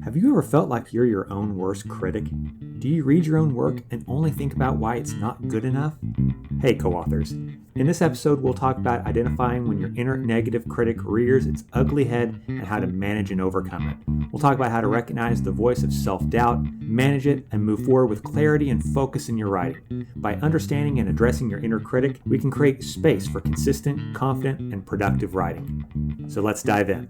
Have you ever felt like you're your own worst critic? Do you read your own work and only think about why it's not good enough? Hey, co-authors. In this episode, we'll talk about identifying when your inner negative critic rears its ugly head and how to manage and overcome it. We'll talk about how to recognize the voice of self-doubt, manage it, and move forward with clarity and focus in your writing. By understanding and addressing your inner critic, we can create space for consistent, confident, and productive writing. So let's dive in.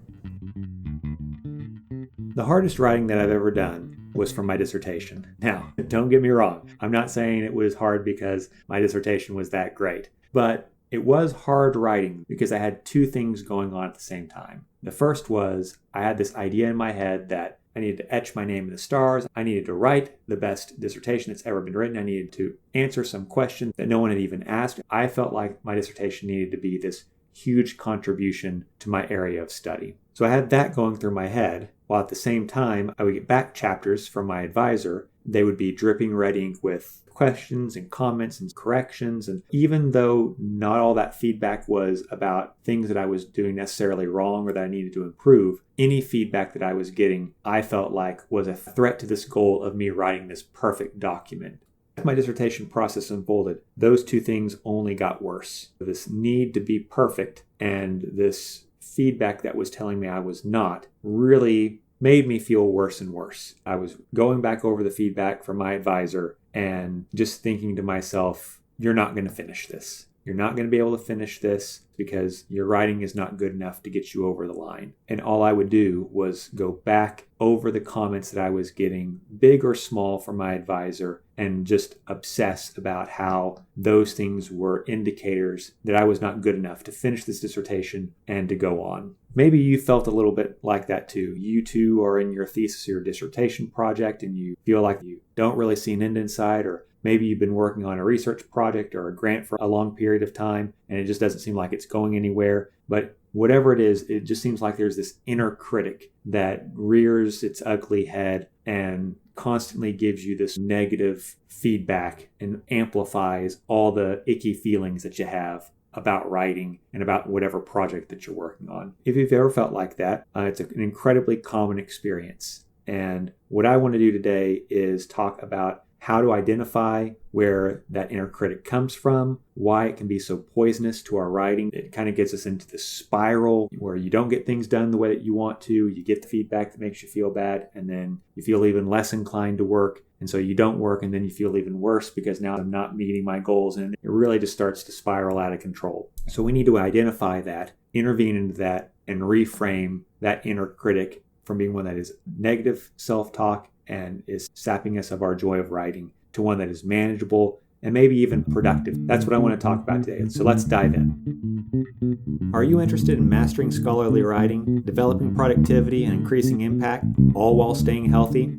The hardest writing that I've ever done was for my dissertation. Now, don't get me wrong. I'm not saying it was hard because my dissertation was that great, but it was hard writing because I had two things going on at the same time. The first was I had this idea in my head that I needed to etch my name in the stars. I needed to write the best dissertation that's ever been written. I needed to answer some questions that no one had even asked. I felt like my dissertation needed to be this huge contribution to my area of study. So I had that going through my head, while at the same time, I would get back chapters from my advisor. They would be dripping red ink with questions and comments and corrections. And even though not all that feedback was about things that I was doing necessarily wrong or that I needed to improve, any feedback that I was getting, I felt like was a threat to this goal of me writing this perfect document. As my dissertation process unfolded, those two things only got worse. This need to be perfect and this feedback that was telling me I was not really made me feel worse and worse. I was going back over the feedback from my advisor and just thinking to myself, you're not going to finish this. You're not going to be able to finish this because your writing is not good enough to get you over the line. And all I would do was go back over the comments that I was getting, big or small, from my advisor, and just obsess about how those things were indicators that I was not good enough to finish this dissertation and to go on. Maybe you felt a little bit like that too. You too are in your thesis or your dissertation project and you feel like you don't really see an end in sight, or maybe you've been working on a research project or a grant for a long period of time and it just doesn't seem like it's going anywhere. But whatever it is, it just seems like there's this inner critic that rears its ugly head and constantly gives you this negative feedback and amplifies all the icky feelings that you have about writing and about whatever project that you're working on. If you've ever felt like that, it's an incredibly common experience. And what I want to do today is talk about how to identify where that inner critic comes from, why it can be so poisonous to our writing. It kind of gets us into this spiral where you don't get things done the way that you want to. You get the feedback that makes you feel bad, and then you feel even less inclined to work. And so you don't work, and then you feel even worse because now I'm not meeting my goals, and it really just starts to spiral out of control. So we need to identify that, intervene into that, and reframe that inner critic from being one that is negative self-talk and is sapping us of our joy of writing to one that is manageable and maybe even productive. That's what I want to talk about today. So let's dive in. Are you interested in mastering scholarly writing, developing productivity, and increasing impact, all while staying healthy?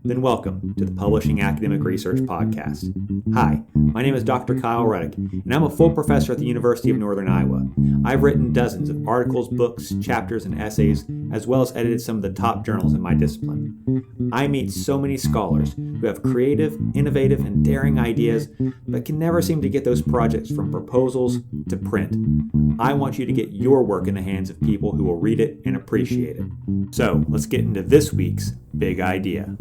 Then welcome to the Publishing Academic Research Podcast. Hi, my name is Dr. Kyle Reddick, and I'm a full professor at the University of Northern Iowa. I've written dozens of articles, books, chapters, and essays, as well as edited some of the top journals in my discipline. I meet so many scholars who have creative, innovative, and daring ideas, but can never seem to get those projects from proposals to print. I want you to get your work in the hands of people who will read it and appreciate it. So let's get into this week's big idea.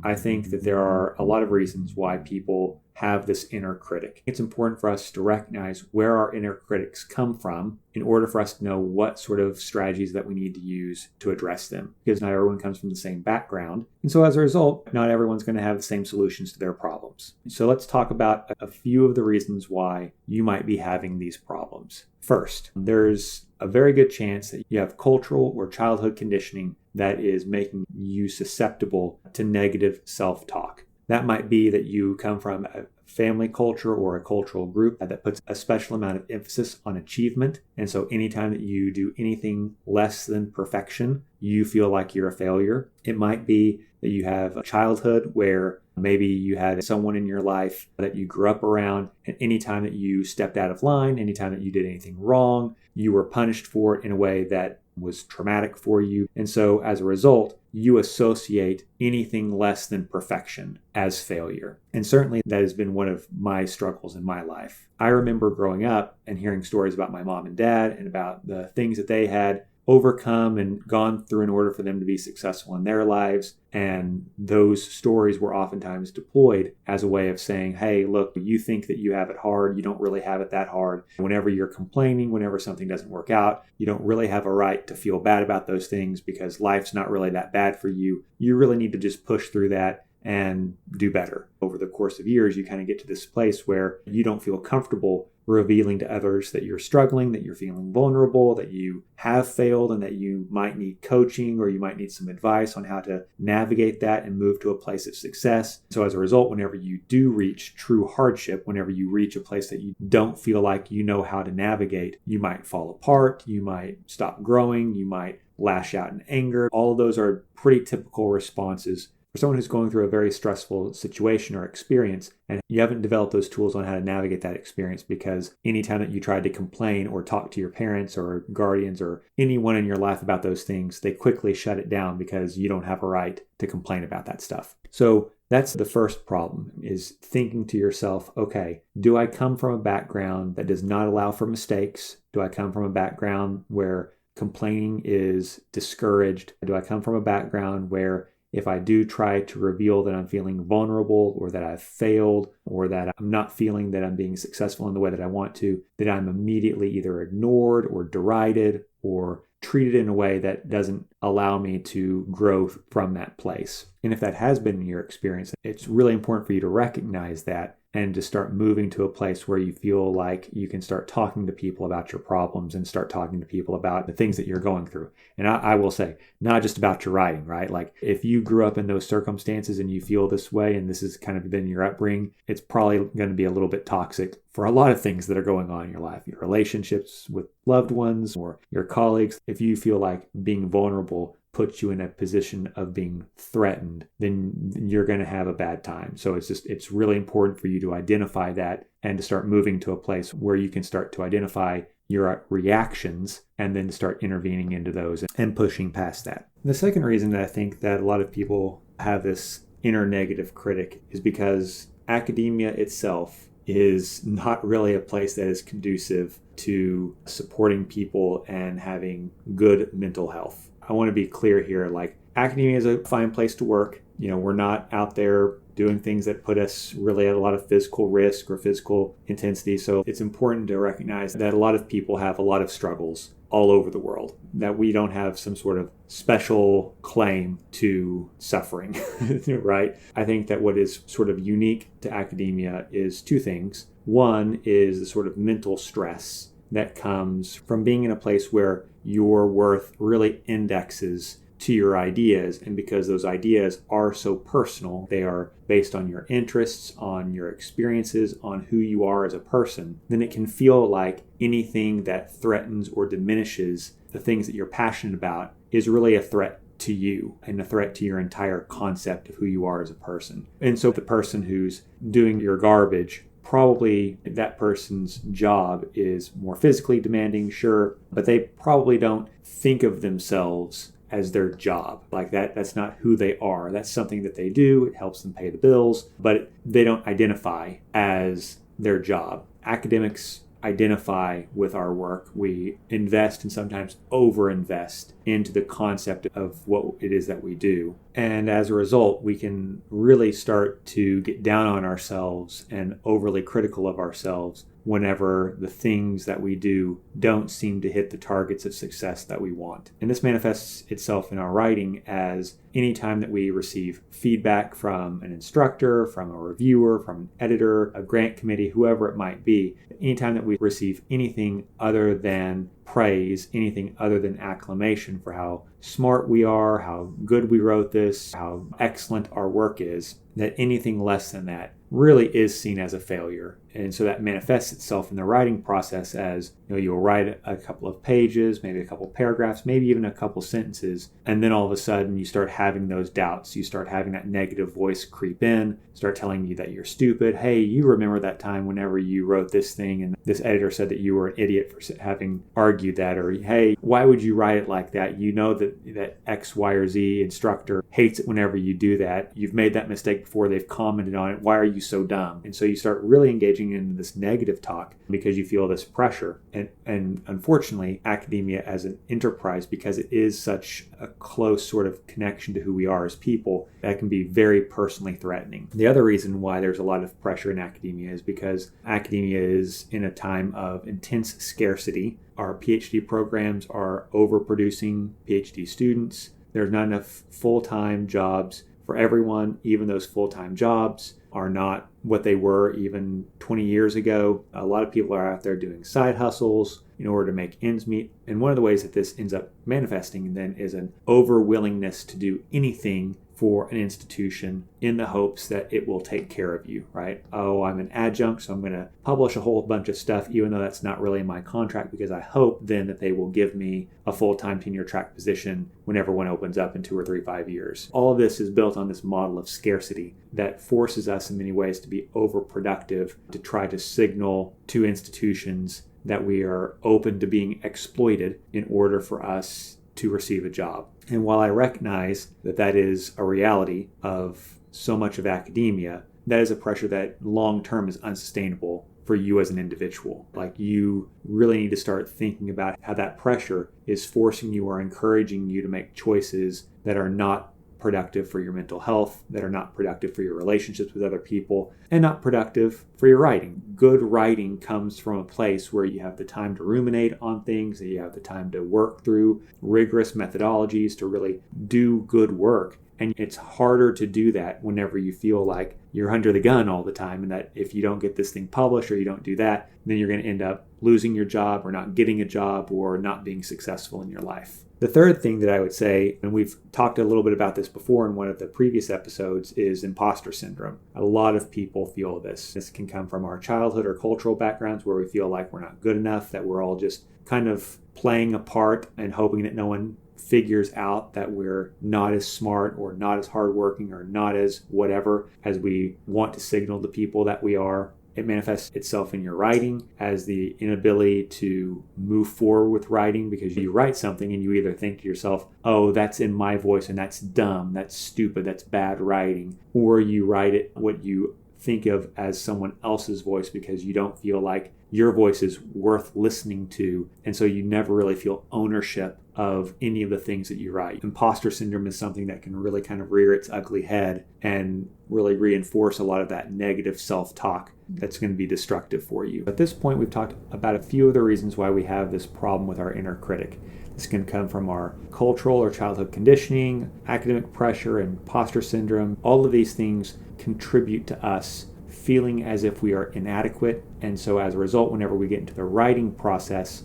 I think that there are a lot of reasons why people have this inner critic. It's important for us to recognize where our inner critics come from in order for us to know what sort of strategies that we need to use to address them, because not everyone comes from the same background. And so as a result, not everyone's going to have the same solutions to their problems. So let's talk about a few of the reasons why you might be having these problems. First, there's a very good chance that you have cultural or childhood conditioning that is making you susceptible to negative self-talk. That might be that you come from a family culture or a cultural group that puts a special amount of emphasis on achievement. And so anytime that you do anything less than perfection, you feel like you're a failure. It might be that you have a childhood where maybe you had someone in your life that you grew up around, and anytime that you stepped out of line, anytime that you did anything wrong, you were punished for it in a way that was traumatic for you. And so as a result, you associate anything less than perfection as failure. And certainly that has been one of my struggles in my life. I remember growing up and hearing stories about my mom and dad and about the things that they had overcome and gone through in order for them to be successful in their lives. And those stories were oftentimes deployed as a way of saying, hey, look, you think that you have it hard. You don't really have it that hard. Whenever you're complaining, whenever something doesn't work out, you don't really have a right to feel bad about those things because life's not really that bad for you. You really need to just push through that and do better. Over the course of years, you kind of get to this place where you don't feel comfortable revealing to others that you're struggling, that you're feeling vulnerable, that you have failed, and that you might need coaching or you might need some advice on how to navigate that and move to a place of success. So as a result, whenever you do reach true hardship, whenever you reach a place that you don't feel like you know how to navigate, you might fall apart, you might stop growing, you might lash out in anger. All of those are pretty typical responses for someone who's going through a very stressful situation or experience, and you haven't developed those tools on how to navigate that experience, because anytime that you tried to complain or talk to your parents or guardians or anyone in your life about those things, they quickly shut it down because you don't have a right to complain about that stuff. So that's the first problem, is thinking to yourself, okay, do I come from a background that does not allow for mistakes? Do I come from a background where complaining is discouraged? Do I come from a background where if I do try to reveal that I'm feeling vulnerable or that I've failed or that I'm not feeling that I'm being successful in the way that I want to, that I'm immediately either ignored or derided or treated in a way that doesn't allow me to grow from that place? And if that has been your experience, it's really important for you to recognize that and to start moving to a place where you feel like you can start talking to people about your problems and start talking to people about the things that you're going through. And I will say, not just about your writing, right? Like if you grew up in those circumstances and you feel this way and this has kind of been your upbringing, it's probably going to be a little bit toxic for a lot of things that are going on in your life, your relationships with loved ones or your colleagues. If you feel like being vulnerable puts you in a position of being threatened, then you're going to have a bad time. So it's really important for you to identify that and to start moving to a place where you can start to identify your reactions and then start intervening into those and pushing past that. The second reason that I think that a lot of people have this inner negative critic is because academia itself is not really a place that is conducive to supporting people and having good mental health. I want to be clear here, like academia is a fine place to work. You know, we're not out there doing things that put us really at a lot of physical risk or physical intensity. So it's important to recognize that a lot of people have a lot of struggles all over the world, that we don't have some sort of special claim to suffering, right? I think that what is sort of unique to academia is two things. One is the sort of mental stress that comes from being in a place where your worth really indexes to your ideas. And because those ideas are so personal, they are based on your interests, on your experiences, on who you are as a person, then it can feel like anything that threatens or diminishes the things that you're passionate about is really a threat to you and a threat to your entire concept of who you are as a person. And so the person who's doing your garbage, probably that person's job is more physically demanding, sure, but they probably don't think of themselves as their job. Like that's not who they are. That's something that they do. It helps them pay the bills, but they don't identify as their job. Academics identify with our work. We invest and sometimes overinvest into the concept of what it is that we do. And as a result, we can really start to get down on ourselves and overly critical of ourselves whenever the things that we do don't seem to hit the targets of success that we want. And this manifests itself in our writing as anytime that we receive feedback from an instructor, from a reviewer, from an editor, a grant committee, whoever it might be, anytime that we receive anything other than praise, anything other than acclamation for how smart we are, how good we wrote this, how excellent our work is, that anything less than that really is seen as a failure. And so that manifests itself in the writing process as, you'll write a couple of pages, maybe a couple of paragraphs, maybe even a couple sentences, and then all of a sudden you start having those doubts. You start having that negative voice creep in, start telling you that you're stupid. Hey, you remember that time whenever you wrote this thing and this editor said that you were an idiot for having argued that, or hey, why would you write it like that? You know that X, Y, or Z instructor hates it whenever you do that. You've made that mistake before, they've commented on it. Why are you so dumb? And so you start really engaging engaging in this negative talk because you feel this pressure. And unfortunately, academia as an enterprise, because it is such a close sort of connection to who we are as people, that can be very personally threatening. The other reason why there's a lot of pressure in academia is because academia is in a time of intense scarcity. Our PhD programs are overproducing PhD students. There's not enough full-time jobs for everyone. Even those full-time jobs are not what they were even 20 years ago. A lot of people are out there doing side hustles in order to make ends meet. And one of the ways that this ends up manifesting then is an over-willingness to do anything for an institution in the hopes that it will take care of you, right? Oh, I'm an adjunct, so I'm going to publish a whole bunch of stuff, even though that's not really in my contract, because I hope then that they will give me a full-time tenure track position whenever one opens up in 2 or 3, 5 years. All of this is built on this model of scarcity that forces us in many ways to be overproductive, to try to signal to institutions that we are open to being exploited in order for us to receive a job. And while I recognize that that is a reality of so much of academia, that is a pressure that long-term is unsustainable for you as an individual. Like, you really need to start thinking about how that pressure is forcing you or encouraging you to make choices that are not productive for your mental health, that are not productive for your relationships with other people, and not productive for your writing. Good writing comes from a place where you have the time to ruminate on things, that you have the time to work through rigorous methodologies to really do good work. And it's harder to do that whenever you feel like you're under the gun all the time, and that if you don't get this thing published or you don't do that, then you're going to end up losing your job or not getting a job or not being successful in your life. The third thing that I would say, and we've talked a little bit about this before in one of the previous episodes, is imposter syndrome. A lot of people feel this. This can come from our childhood or cultural backgrounds where we feel like we're not good enough, that we're all just kind of playing a part and hoping that no one figures out that we're not as smart or not as hardworking or not as whatever as we want to signal to people that we are. It manifests itself in your writing as the inability to move forward with writing, because you write something and you either think to yourself, oh, that's in my voice and that's dumb, that's stupid, that's bad writing, or you write it what you think of as someone else's voice because you don't feel like your voice is worth listening to, and so you never really feel ownership of any of the things that you write. Imposter syndrome is something that can really kind of rear its ugly head and really reinforce a lot of that negative self-talk that's going to be destructive for you. At this point, we've talked about a few of the reasons why we have this problem with our inner critic. This can come from our cultural or childhood conditioning, academic pressure, and imposter syndrome. All of these things contribute to us feeling as if we are inadequate. And so as a result, whenever we get into the writing process,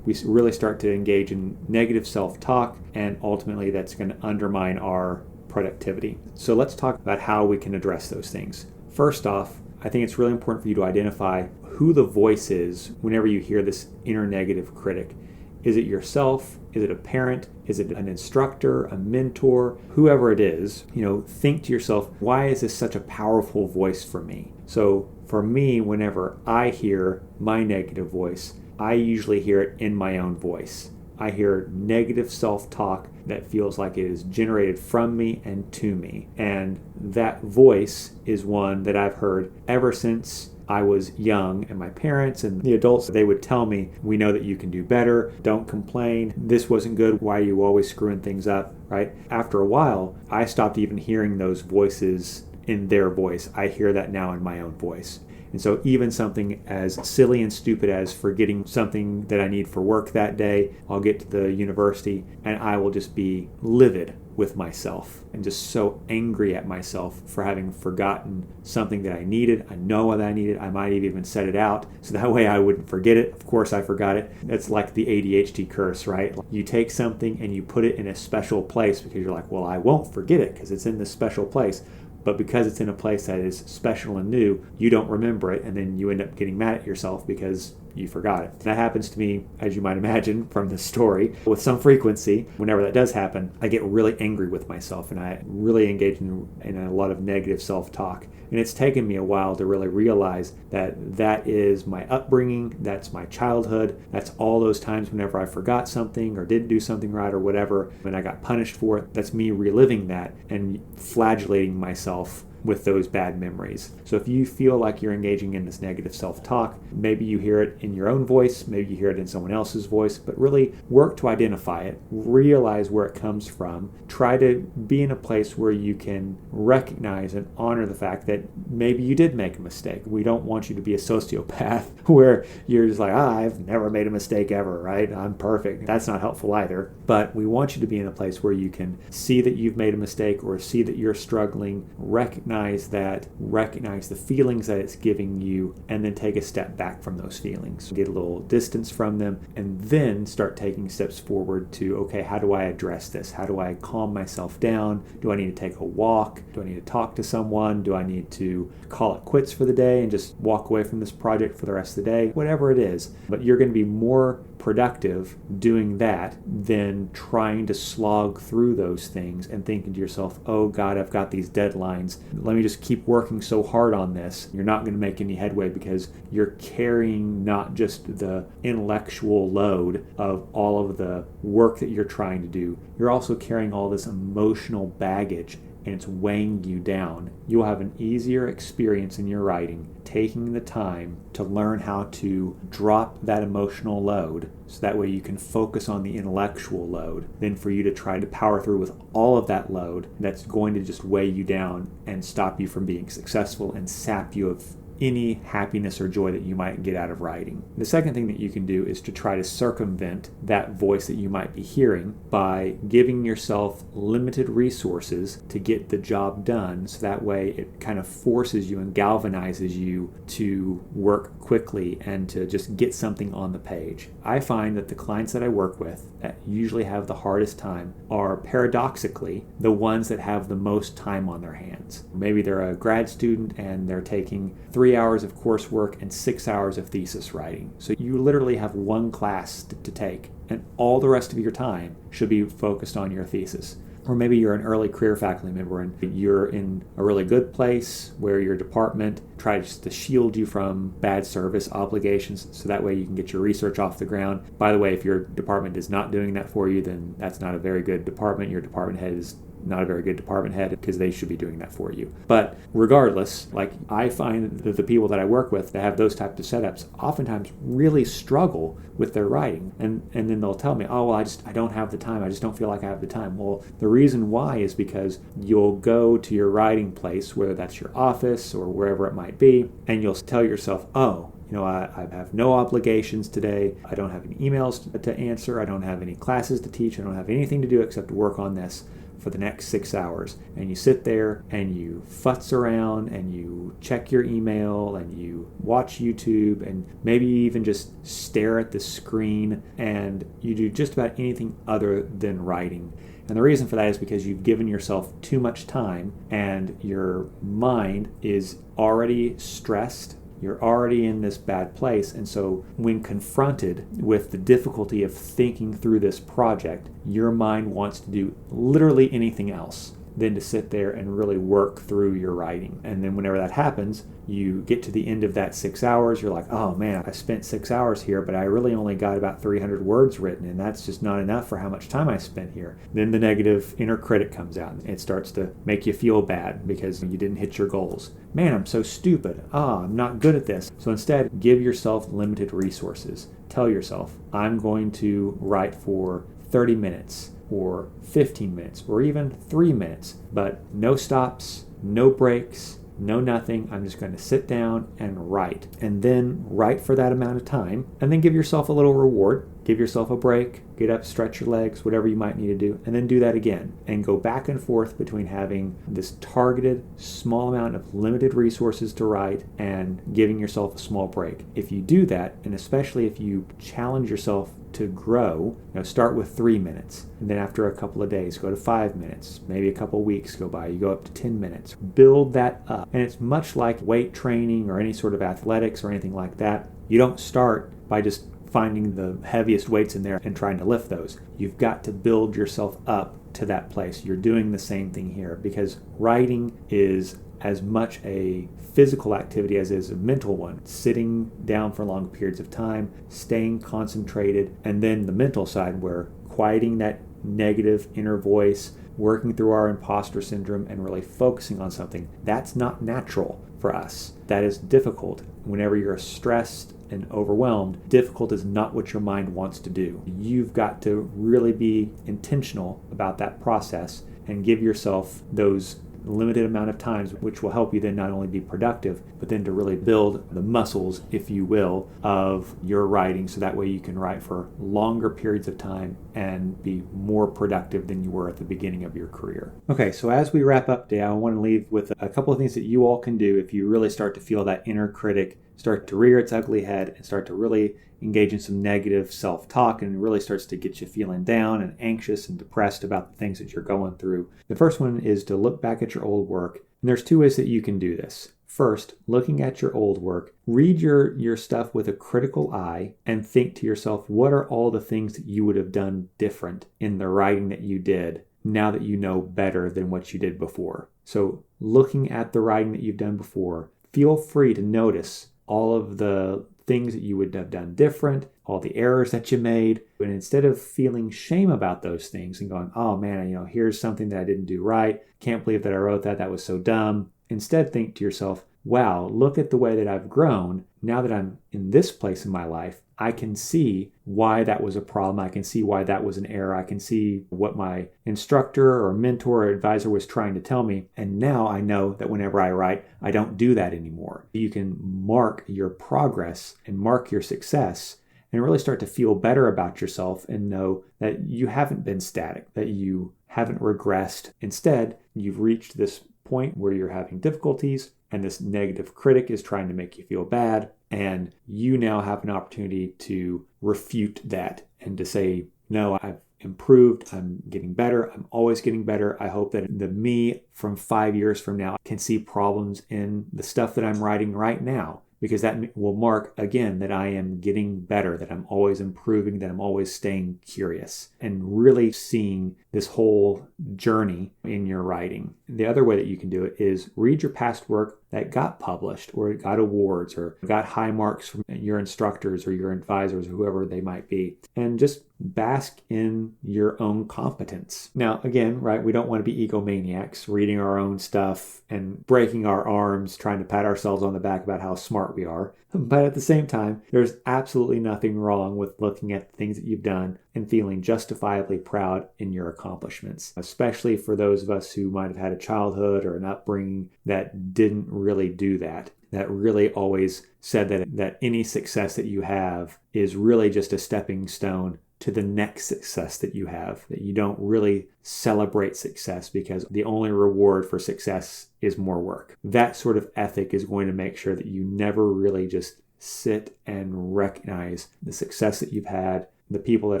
we really start to engage in negative self-talk, and ultimately that's going to undermine our productivity. So let's talk about how we can address those things. First off, I think it's really important for you to identify who the voice is whenever you hear this inner negative critic. Is it yourself? Is it a parent? Is it an instructor, a mentor, whoever it is? Think to yourself, why is this such a powerful voice for me? So for me, whenever I hear my negative voice, I usually hear it in my own voice. I hear negative self-talk that feels like it is generated from me and to me. And that voice is one that I've heard ever since I was young, and my parents and the adults, they would tell me, we know that you can do better, don't complain, this wasn't good, why are you always screwing things up, right? After a while, I stopped even hearing those voices in their voice. I hear that now in my own voice. And so even something as silly and stupid as forgetting something that I need for work that day, I'll get to the university and I will just be livid with myself and just so angry at myself for having forgotten something that I needed. I know that I needed. I might have even said it out so that way I wouldn't forget it. Of course I forgot it. That's like the ADHD curse, right? You take something and you put it in a special place because you're like, well, I won't forget it because it's in this special place. But because it's in a place that is special and new, you don't remember it, and then you end up getting mad at yourself because you forgot it. That happens to me, as you might imagine from this story, with some frequency. Whenever that does happen, I get really angry with myself, and I really engage in a lot of negative self-talk. And it's taken me a while to really realize that that is my upbringing, that's my childhood, that's all those times whenever I forgot something or didn't do something right or whatever, when I got punished for it. That's me reliving that and flagellating myself with those bad memories. So if you feel like you're engaging in this negative self-talk, maybe you hear it in your own voice, maybe you hear it in someone else's voice, but really work to identify it, realize where it comes from, try to be in a place where you can recognize and honor the fact that maybe you did make a mistake. We don't want you to be a sociopath where you're just like, I've never made a mistake ever, right? I'm perfect. That's not helpful either. But we want you to be in a place where you can see that you've made a mistake or see that you're struggling, recognize the feelings that it's giving you, and then take a step back from those feelings. Get a little distance from them, and then start taking steps forward to, okay, how do I address this? How do I calm myself down? Do I need to take a walk? Do I need to talk to someone? Do I need to call it quits for the day and just walk away from this project for the rest of the day? Whatever it is. But you're going to be more productive doing that than trying to slog through those things and thinking to yourself, oh God, I've got these deadlines. Let me just keep working so hard on this. You're not going to make any headway because you're carrying not just the intellectual load of all of the work that you're trying to do, you're also carrying all this emotional baggage, and it's weighing you down. You'll have an easier experience in your writing taking the time to learn how to drop that emotional load so that way you can focus on the intellectual load than for you to try to power through with all of that load that's going to just weigh you down and stop you from being successful and sap you of any happiness or joy that you might get out of writing. The second thing that you can do is to try to circumvent that voice that you might be hearing by giving yourself limited resources to get the job done, so that way it kind of forces you and galvanizes you to work quickly and to just get something on the page. I find that the clients that I work with that usually have the hardest time are paradoxically the ones that have the most time on their hands. Maybe they're a grad student and they're taking 3 hours of coursework and 6 hours of thesis writing. So you literally have one class to take, and all the rest of your time should be focused on your thesis. Or maybe you're an early career faculty member and you're in a really good place where your department tries to shield you from bad service obligations so that way you can get your research off the ground. By the way, if your department is not doing that for you, then that's not a very good department. Your department head is not a very good department head because they should be doing that for you. But regardless, like I find that the people that I work with that have those types of setups oftentimes really struggle with their writing. And then they'll tell me, oh, well, I don't have the time. I just don't feel like I have the time. Well, the reason why is because you'll go to your writing place, whether that's your office or wherever it might be, and you'll tell yourself, oh, I have no obligations today. I don't have any emails to answer. I don't have any classes to teach. I don't have anything to do except to work on this for the next 6 hours. And you sit there and you futz around and you check your email and you watch YouTube and maybe you even just stare at the screen and you do just about anything other than writing. And the reason for that is because you've given yourself too much time and your mind is already stressed. You're already in this bad place, and so when confronted with the difficulty of thinking through this project, your mind wants to do literally anything else than to sit there and really work through your writing. And then whenever that happens, you get to the end of that 6 hours, you're like, oh man, I spent 6 hours here, but I really only got about 300 words written, and that's just not enough for how much time I spent here. Then the negative inner critic comes out, and it starts to make you feel bad because you didn't hit your goals. Man, I'm so stupid. I'm not good at this. So instead, give yourself limited resources. Tell yourself, I'm going to write for 30 minutes or 15 minutes or even 3 minutes, but no stops, no breaks, no nothing. I'm just going to sit down and write, and then write for that amount of time, and then give yourself a little reward. Give yourself a break, get up, stretch your legs, whatever you might need to do, and then do that again. And go back and forth between having this targeted small amount of limited resources to write and giving yourself a small break. If you do that, and especially if you challenge yourself to grow, start with 3 minutes. And then after a couple of days, go to 5 minutes. Maybe a couple of weeks go by, you go up to 10 minutes. Build that up. And it's much like weight training or any sort of athletics or anything like that. You don't start by just finding the heaviest weights in there and trying to lift those. You've got to build yourself up to that place. You're doing the same thing here because writing is as much a physical activity as it is a mental one. Sitting down for long periods of time, staying concentrated, and then the mental side where quieting that negative inner voice, working through our imposter syndrome and really focusing on something. That's not natural for us. That is difficult. Whenever you're stressed and overwhelmed, difficult is not what your mind wants to do. You've got to really be intentional about that process and give yourself those limited amount of times, which will help you then not only be productive, but then to really build the muscles, if you will, of your writing, so that way you can write for longer periods of time and be more productive than you were at the beginning of your career. Okay, so as we wrap up today, I want to leave with a couple of things that you all can do if you really start to feel that inner critic start to rear its ugly head and start to really engage in some negative self-talk, and it really starts to get you feeling down and anxious and depressed about the things that you're going through. The first one is to look back at your old work. And there's two ways that you can do this. First, looking at your old work, read your stuff with a critical eye and think to yourself, what are all the things that you would have done different in the writing that you did now that you know better than what you did before? So looking at the writing that you've done before, feel free to notice all of the things that you would have done different, all the errors that you made. And instead of feeling shame about those things and going, oh man, here's something that I didn't do right. Can't believe that I wrote that. That was so dumb. Instead, think to yourself, wow, look at the way that I've grown. Now that I'm in this place in my life, I can see why that was a problem. I can see why that was an error. I can see what my instructor or mentor or advisor was trying to tell me. And now I know that whenever I write, I don't do that anymore. You can mark your progress and mark your success and really start to feel better about yourself and know that you haven't been static, that you haven't regressed. Instead, you've reached this point where you're having difficulties and this negative critic is trying to make you feel bad. And you now have an opportunity to refute that and to say, no, I've improved. I'm getting better. I'm always getting better. I hope that the me from 5 years from now can see problems in the stuff that I'm writing right now, because that will mark, again, that I am getting better, that I'm always improving, that I'm always staying curious, and really seeing this whole journey in your writing. The other way that you can do it is read your past work that got published or got awards or got high marks from your instructors or your advisors or whoever they might be, and just bask in your own competence. Now, again, right, we don't want to be egomaniacs reading our own stuff and breaking our arms trying to pat ourselves on the back about how smart we are. But at the same time, there's absolutely nothing wrong with looking at the things that you've done and feeling justifiably proud in your accomplishments, especially for those of us who might have had a childhood or an upbringing that didn't really do that really always said that any success that you have is really just a stepping stone to the next success that you have, that you don't really celebrate success because the only reward for success is more work. That sort of ethic is going to make sure that you never really just sit and recognize the success that you've had, the people that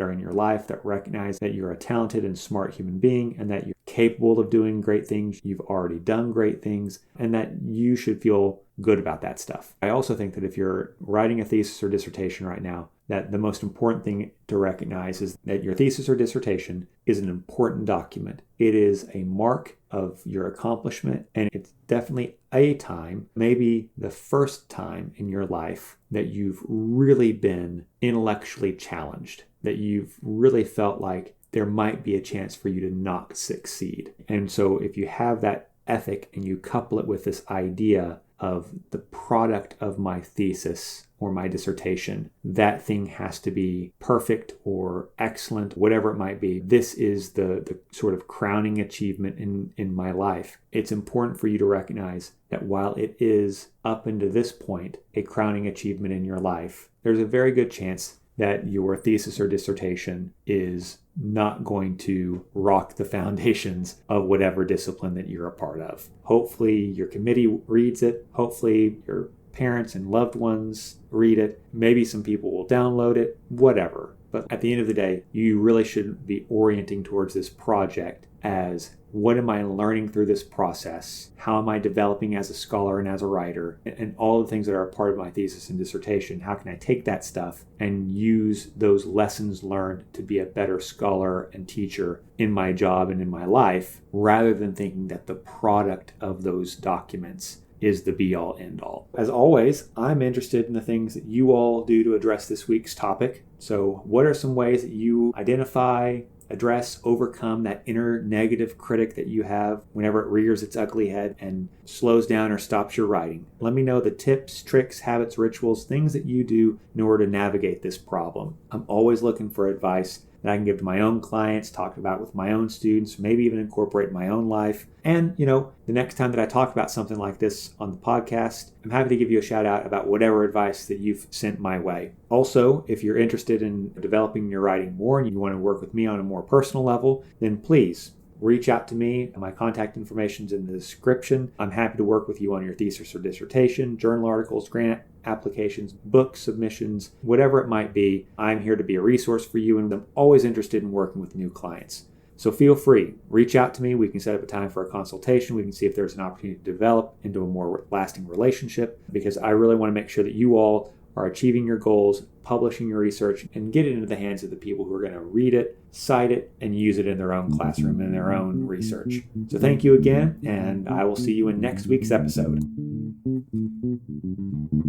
are in your life that recognize that you're a talented and smart human being and that you're capable of doing great things, you've already done great things, and that you should feel good about that stuff. I also think that if you're writing a thesis or dissertation right now, that the most important thing to recognize is that your thesis or dissertation is an important document. It is a mark of your accomplishment, and it's definitely a time, maybe the first time in your life, that you've really been intellectually challenged, that you've really felt like there might be a chance for you to not succeed. And so if you have that ethic and you couple it with this idea of the product of my thesis or my dissertation, that thing has to be perfect or excellent, whatever it might be. This is the sort of crowning achievement in my life. It's important for you to recognize that while it is up until this point a crowning achievement in your life, there's a very good chance that your thesis or dissertation is not going to rock the foundations of whatever discipline that you're a part of. Hopefully your committee reads it. Hopefully your parents and loved ones read it. Maybe some people will download it, whatever. But at the end of the day, you really should be orienting towards this project as, what am I learning through this process? How am I developing as a scholar and as a writer? And all the things that are a part of my thesis and dissertation, how can I take that stuff and use those lessons learned to be a better scholar and teacher in my job and in my life, rather than thinking that the product of those documents is the be-all, end-all. As always, I'm interested in the things that you all do to address this week's topic. So what are some ways that you identify address, overcome that inner negative critic that you have whenever it rears its ugly head and slows down or stops your writing. Let me know the tips, tricks, habits, rituals, things that you do in order to navigate this problem. I'm always looking for advice that I can give to my own clients, talk about with my own students, maybe even incorporate in my own life. And, the next time that I talk about something like this on the podcast, I'm happy to give you a shout out about whatever advice that you've sent my way. Also, if you're interested in developing your writing more and you want to work with me on a more personal level, then please reach out to me. My contact information is in the description. I'm happy to work with you on your thesis or dissertation, journal articles, grant applications, book submissions, whatever it might be. I'm here to be a resource for you, and I'm always interested in working with new clients. So feel free, reach out to me. We can set up a time for a consultation. We can see if there's an opportunity to develop into a more lasting relationship, because I really want to make sure that you all are achieving your goals, publishing your research, and get it into the hands of the people who are going to read it, cite it, and use it in their own classroom, in their own research. So thank you again, and I will see you in next week's episode.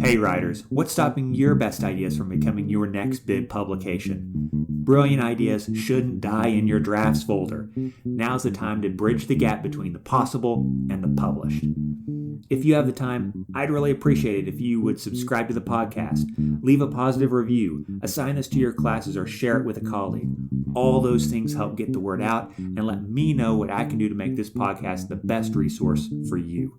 Hey writers, what's stopping your best ideas from becoming your next big publication? Brilliant ideas shouldn't die in your drafts folder. Now's the time to bridge the gap between the possible and the published. If you have the time, I'd really appreciate it if you would subscribe to the podcast, leave a positive review, assign this to your classes, or share it with a colleague. All those things help get the word out and let me know what I can do to make this podcast the best resource for you.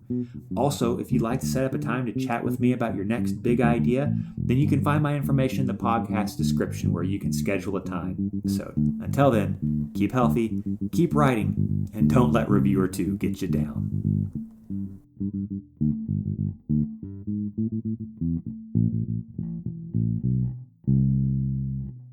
Also, if you'd like to set up a time to chat with me about your next big idea, then you can find my information in the podcast description where you can schedule a time. So until then, keep healthy, keep writing, and don't let reviewer 2 get you down.